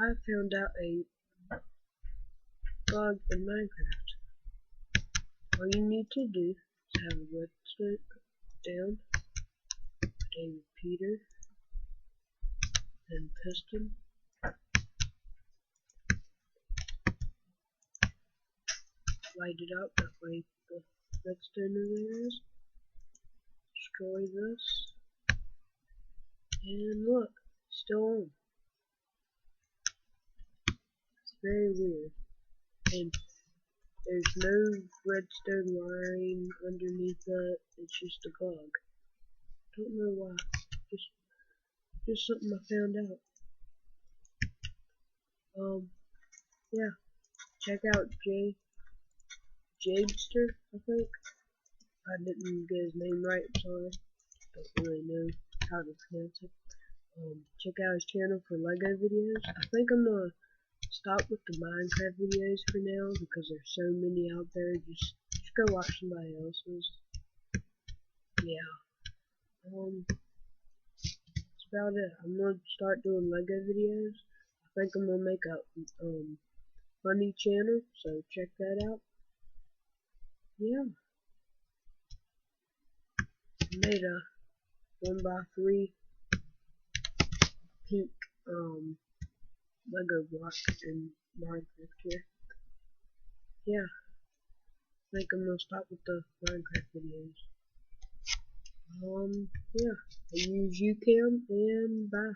I found out a bug in Minecraft. All you need to do is have a redstone down, a repeater, and piston. Light it up, that way the redstone is. Destroy this, and look, still on. It's very weird. And there's no redstone wiring underneath it, it's just a bug. Don't know why. Just something I found out. Yeah. Check out Jadester, I think. I didn't get his name right, sorry. Don't really know how to pronounce it. Check out his channel for LEGO videos. I think I'm gonna stop with the Minecraft videos for now because there's so many out there. Just go watch somebody else's. Yeah. That's about it. I'm gonna start doing LEGO videos. I think I'm gonna make a funny channel, so check that out. Yeah. I made a 1x3 pink Lego block in Minecraft here. Yeah. I think I'm gonna stop with the Minecraft videos. Yeah. I use UCam and bye.